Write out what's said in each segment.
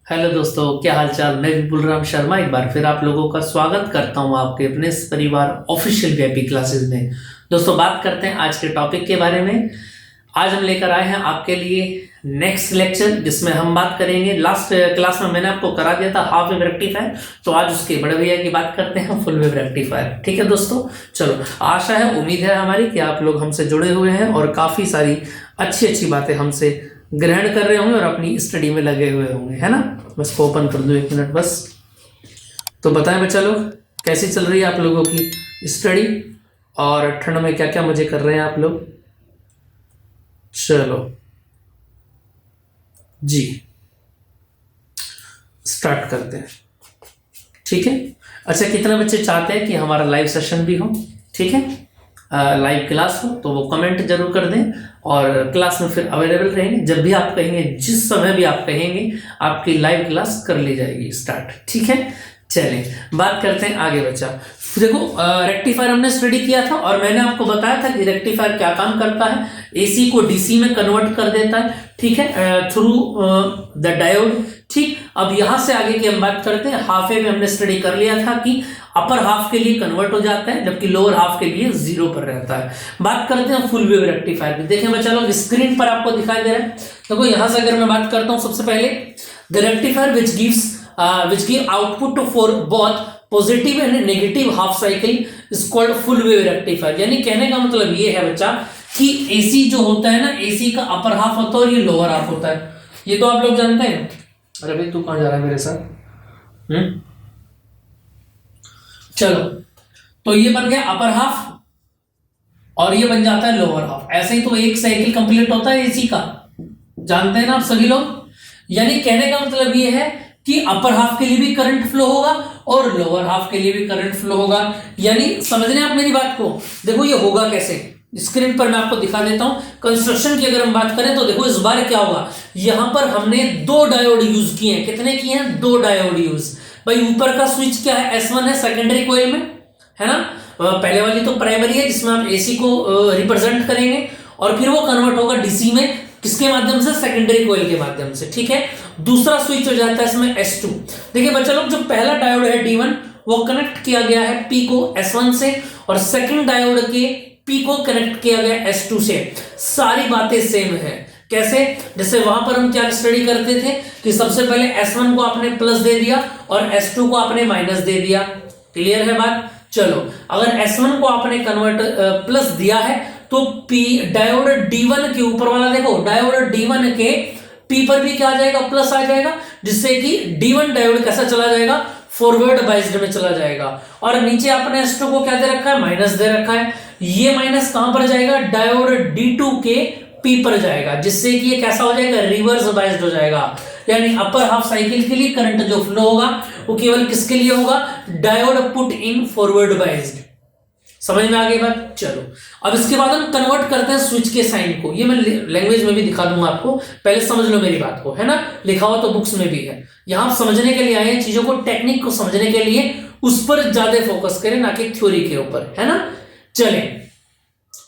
Hello दोस्तों, क्या हाल चाल। मैं विपुल राम शर्मा एक बार फिर आप लोगों का स्वागत करता हूं आपके अपने इस परिवार ऑफिशियल वीआईपी क्लासेस में। दोस्तों, बात करते हैं आज के टॉपिक के बारे में। आज हम लेकर आए हैं आपके लिए नेक्स्ट लेक्चर, जिसमें हम बात करेंगे। लास्ट क्लास में मैंने आपको करा दिया था हाफ वेव रेक्टिफायर, तो आज उसके बड़े भैया की बात करते हैं, फुल वेव रेक्टिफायर। ठीक है दोस्तों, चलो। आशा है, उम्मीद है हमारी कि आप लोग हमसे जुड़े हुए हैं और काफ़ी सारी अच्छी अच्छी बातें हमसे ग्रहण कर रहे होंगे और अपनी स्टडी में लगे हुए होंगे, है ना। बस को ओपन कर दो, एक मिनट बस। तो बताएं बच्चा लोग, कैसी चल रही है आप लोगों की स्टडी और ठंड में क्या क्या मजे कर रहे हैं आप लोग। चलो जी, स्टार्ट करते हैं। ठीक है। अच्छा, कितने बच्चे चाहते हैं कि हमारा लाइव सेशन भी हो? ठीक है, लाइव क्लास हो तो वो कमेंट जरूर कर दें और क्लास में फिर अवेलेबल रहेंगे। जब भी आप कहेंगे, जिस समय भी आप कहेंगे, आपकी लाइव क्लास कर ली जाएगी स्टार्ट। ठीक है, चलिए बात करते हैं आगे बच्चा। देखो, रेक्टिफायर हमने स्टडी किया था और मैंने आपको बताया था कि रेक्टिफायर क्या काम करता है। एसी को डीसी में कन्वर्ट कर देता है, ठीक है, थ्रू द डायोड। ठीक, अब यहां से आगे की हम बात करते हैं। हाफ वेव में हमने स्टडी कर लिया था कि अपर हाफ के लिए कन्वर्ट हो जाता है, जबकि लोअर हाफ के लिए जीरो पर रहता है। बात करते हैं फुल वेव रेक्टिफायर की। देखें बच्चा लोग, स्क्रीन पर आपको दिखाई दे रहा है। देखो, यहां से अगर मैं बात करता हूं, सबसे पहले the rectifier which give output for both positive and negative half cycle is called full wave rectifier. यानी कहने का मतलब ये है बच्चा कि एसी जो होता है ना, एसी का अपर हाफ होता है और ये लोअर हाफ होता है। ये तो आप लोग जानते हैं। अरे भाई, तू कहां जा रहा है मेरे साथ? चलो, तो ये बन गया अपर हाफ और ये बन जाता है लोअर हाफ। ऐसे ही तो एक साइकिल कंप्लीट होता है एसी का, जानते हैं ना आप सभी लोग। यानी कहने का मतलब ये है कि अपर हाफ के लिए भी करंट फ्लो होगा और लोअर हाफ के लिए भी करंट फ्लो होगा। यानी समझने आप मेरी बात को। देखो, ये होगा कैसे, स्क्रीन पर मैं आपको दिखा देता हूं। कंस्ट्रक्शन की अगर हम बात करें तो देखो इस बार क्या होगा। यहां पर हमने दो डायोड यूज किए हैं। कितने किए हैं? दो डायोड यूज। भाई, ऊपर का स्विच क्या है? S1 है सेकेंडरी कोयल में, है ना। पहले वाली तो प्राइमरी है, जिसमें आप एसी को रिप्रेजेंट करेंगे और फिर वो कन्वर्ट होगा डीसी में। किसके माध्यम से? सेकेंडरी कोयल के माध्यम से। ठीक है, दूसरा स्विच हो जाता है इसमें S2। देखिए बच्चा लोग, जो पहला डायोड है D1 वो कनेक्ट किया गया है P को S1 से और सेकंड डायोड के P को कनेक्ट किया गया S2 से। सारी बातें सेम है। कैसे? जैसे वहां पर हम क्या स्टडी करते थे कि सबसे पहले S1 को आपने प्लस दे दिया और S2 को आपने माइनस दे दिया। क्लियर है बात? चलो, अगर S1 को आपने कन्वर्ट प्लस दिया है तो P डायोड D1 के ऊपर वाला, देखो डायोड D1 के P पर भी क्या आ जाएगा? प्लस आ जाएगा, जिससे कि D1 डायोड कैसा चला जाएगा? फॉरवर्ड बाइस्ड में चला जाएगा। और नीचे आपने S2 को क्या दे रखा है? माइनस दे रखा है। ये माइनस कहां पर जाएगा? डायोड D2 के P पर जाएगा, जिससे कि ये कैसा हो जाएगा? रिवर्स बाइस्ड हो जाएगा। यानी अपर हाफ साइकिल के लिए करंट जो फ्लो होगा वो केवल किसके लिए होगा? Diode put in forward biased. समझ में आ गई बात? चलो, अब इसके बाद हम कन्वर्ट करते हैं स्विच के साइन को। ये मैं लैंग्वेज में भी दिखा दूंगा आपको, पहले समझ लो मेरी बात को, है ना। लिखा हुआ तो बुक्स में भी है। यहां समझने के लिए आए हैं, चीजों को, टेक्निक को समझने के लिए उस पर ज्यादा फोकस करें, ना कि थ्योरी के ऊपर, है ना। चले,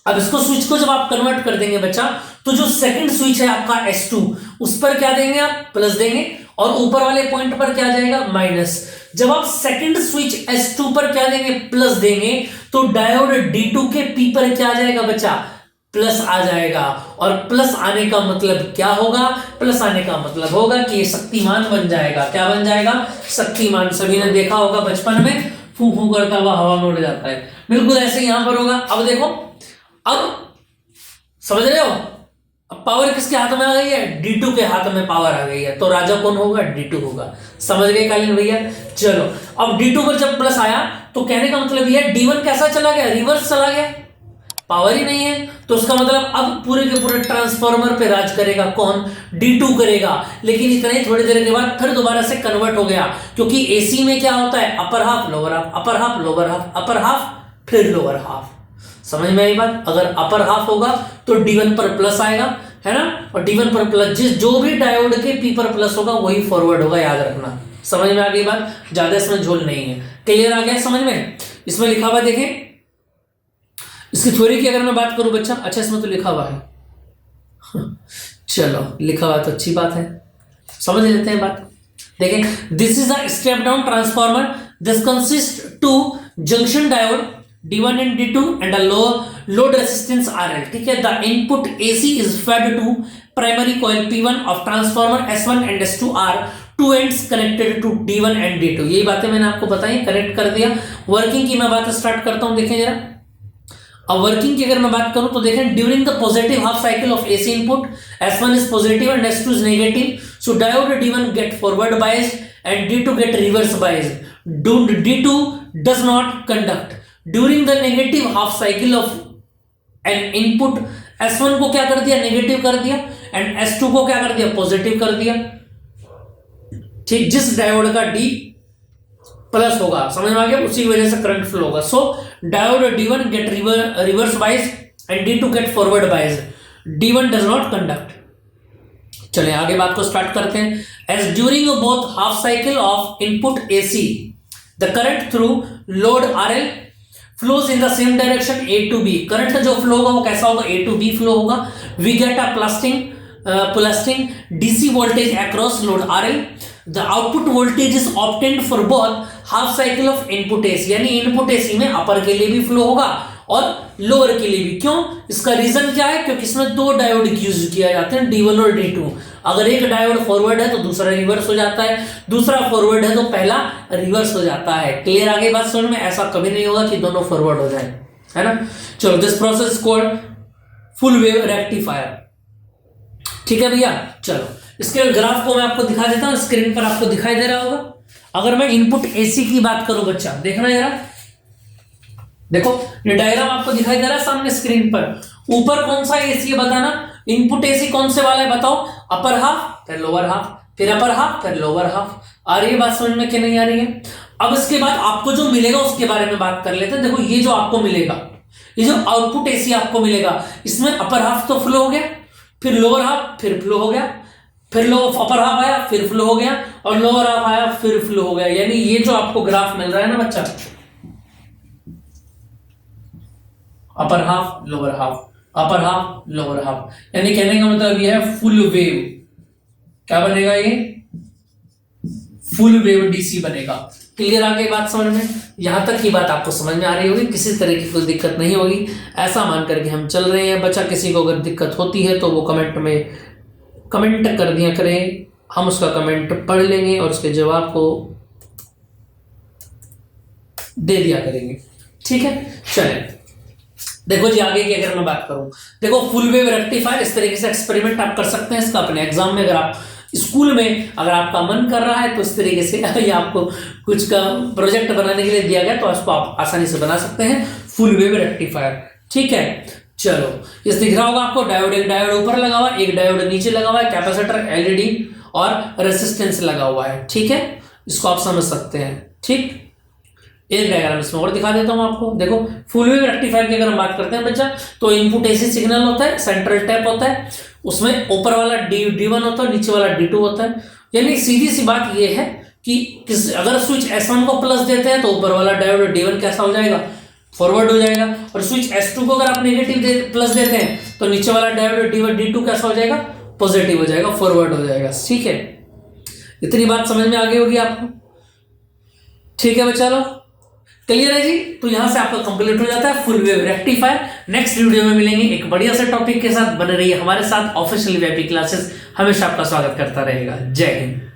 अब इसको स्विच को जब आप कन्वर्ट कर देंगे बच्चा, तो जो सेकंड स्विच है आपका S2, उस पर क्या देंगे आप? प्लस देंगे और ऊपर वाले पॉइंट पर क्या जाएगा? माइनस। जब आप सेकंड स्विच S2 पर क्या देंगे? प्लस देंगे, तो डायोड D2 के P पर क्या आ जाएगा बच्चा? प्लस आ जाएगा। और प्लस आने का मतलब क्या होगा? प्लस आने का मतलब होगा कि ये शक्तिमान बन जाएगा। क्या बन जाएगा? शक्तिमान। सभी ने देखा होगा बचपन में, फू फू करता हुआ हवा में उड़ जाता है, बिल्कुल ऐसे यहां पर होगा। अब देखो, अब समझ रहे हो, अब पावर किसके हाथ में आ गई है? D2 के हाथ में पावर आ गई है, तो राजा कौन होगा? D2 होगा। समझ गए कालीन भैया? चलो, अब D2 पर जब प्लस आया तो कहने का मतलब यह D1 कैसा चला गया? रिवर्स चला गया, पावर ही नहीं है। तो उसका मतलब अब पूरे के पूरे ट्रांसफार्मर पे राज करेगा कौन? D2 करेगा। लेकिन इतना ही, थोड़ी देर के बाद फिर दोबारा से कन्वर्ट हो गया, क्योंकि एसी में क्या होता है? Upper half lower half, upper half lower half, upper half फिर लोअर हाफ। समझ में आई बात? अगर अपर हाफ होगा तो D1 पर प्लस आएगा, है ना, और D1 पर प्लस, जो भी डायोड के P पर प्लस होगा वही फॉरवर्ड होगा, याद रखना। समझ में आ गई बात? ज्यादा इसमें झोल नहीं है। क्लियर आ गया समझ में? इसमें लिखा हुआ देखें, इसकी थ्योरी की अगर मैं बात करूं बच्चा, अच्छा इसमें तो लिखा हुआ है चलो, लिखा हुआ तो अच्छी बात है, समझ लेते हैं बात। देखें, this is a step down transformer, this consist to junction diode D1 and D2 and a load resistance RL, ठीक है। The input AC is fed to primary coil P1 of transformer S1 and S2 are two ends connected to D1 and D2। यही बातें मैंने आपको बताई, connect कर दिया। Working की मैं बात स्टार्ट करता हूं, देखें जरा। अब वर्किंग की अगर मैं बात करूं तो देखें, during the positive half cycle of AC input S1 is positive and S2 is negative, so diode D1 get forward biased and D2 get reverse biased. D2 does not conduct during the negative half cycle of N input. S1 को क्या कर दिया, negative कर दिया, and S2 को क्या कर दिया, पॉजिटिव कर दिया, ठीक। जिस डायोड का D प्लस होगा, समझ में आ गया, उसी की वजह से करंट फ्लो होगा। So diode D1 get reverse bias and D2 get forward bias, D1 does not conduct. चलिए आगे बात को स्टार्ट करते हैं। As during both half cycle of input AC the current through load RL flows in the same direction A to B। Current जो flow होगा वो कैसा होगा, A to B फ्लो होगा। We get a pulsating DC voltage across load RL। The output voltage is obtained for both half cycle of input AC, यानी input AC में अपर के लिए भी फ्लो होगा और लोअर के लिए भी। क्यों, इसका रीजन क्या है, क्योंकि इसमें दो डायोड यूज किया जाते हैं, D1 और D2। अगर एक डायोड फॉरवर्ड है तो दूसरा रिवर्स हो जाता है, दूसरा फॉरवर्ड है तो पहला रिवर्स हो जाता है। क्लियर, आगे बात समझ में? ऐसा कभी नहीं होगा कि दोनों फॉरवर्ड हो जाए, है ना। चलो, this process called full wave rectifier, ठीक है भैया। चलो, इसके ग्राफ को मैं आपको दिखा देता हूं, स्क्रीन पर आपको दिखाई दे रहा होगा। अगर मैं इनपुट AC की बात करूं बच्चा, देखना जरा, देखो ये डायग्राम आपको दिखाई दे रहा है सामने स्क्रीन पर। ऊपर कौन सा AC है बताना, इनपुट AC कौन से वाला है बताओ, अपर हाफ फिर लोअर हाफ, फिर अपर हाफ फिर लोअर हाफ। आ रही है बात समझ में कि नहीं आ रही है? अब इसके बाद आपको जो मिलेगा उसके बारे में बात कर लेते हैं। देखो, ये जो आपको मिलेगा, ये जो आउटपुट AC आपको मिलेगा, इसमें अपर हाफ तो फ्लो हो गया, फिर लोअर हाफ फिर फ्लो हो गया, फिर अपर हाफ आया फिर फ्लो हो गया, और लोअर हाफ आया फिर फ्लो हो गया। यानी ये जो आपको ग्राफ मिल रहा है ना बच्चा, upper half lower half, upper half lower half, यानी कहने का मतलब ये है फुल वेव। क्या बनेगा ये? फुल वेव DC बनेगा। क्लियर, आगे बात समझ में? यहां तक की बात आपको समझ में आ रही होगी, किसी तरह की कोई दिक्कत नहीं होगी, ऐसा मान करके हम चल रहे हैं। बच्चा किसी को अगर दिक्कत होती है तो वो कमेंट में कमेंट कर दिया करें, हम उसका कमेंट पढ़ लेंगे और उसके जवाब को दे दिया करेंगे, ठीक है। चलें, देखो जी, आगे की अगर मैं बात करूं, देखो फुल वेव रेक्टिफायर, इस तरीके से एक्सपेरिमेंट आप कर सकते हैं इसका अपने एग्जाम में। अगर आप स्कूल में अगर आपका मन कर रहा है तो इस तरीके से या आपको कुछ का प्रोजेक्ट बनाने के लिए दिया गया तो उसको आप आसानी से बना सकते हैं, फुल वेव रेक्टिफायर, ठीक है। चलो, इस दिख रहा होगा आपको, डायोड, एक डायोड ऊपर लगा हुआ है, एक डायोड नीचे लगा हुआ है, कैपेसिटर, LED और रेसिस्टेंस लगा हुआ है, ठीक है। इसको आप समझ सकते हैं, ठीक। एक डायग्राम इसमें और दिखा देता हूं आपको। देखो, फुल वेव रेक्टिफायर की अगर हम बात करते हैं बच्चा, तो इनपुट AC सिग्नल होता है, सेंट्रल टैप होता है, उसमें ऊपर वाला D1 होता है, नीचे वाला D2 होता है। यानी सीधी सी बात ये है कि अगर स्विच S1 को प्लस देते हैं तो ऊपर वाला डायोड D1 कैसा हो जाएगा, फॉरवर्ड हो जाएगा, और स्विच S2 को अगर आप नेगेटिव प्लस देते हैं तो नीचे वाला डायोड D2 कैसा हो जाएगा, पॉजिटिव हो जाएगा, फॉरवर्ड हो जाएगा, ठीक है। इतनी बात समझ में आ गई होगी आपको, ठीक है बच्चा लोग, क्लियर है जी। तो यहां से आपका कंप्लीट हो जाता है full wave rectifier. Next video में मिलेंगे एक बढ़िया से टॉपिक के साथ। बने रहिए हमारे साथ, ऑफिशियल VIP क्लासेस हमेशा आपका स्वागत करता रहेगा। जय हिंद।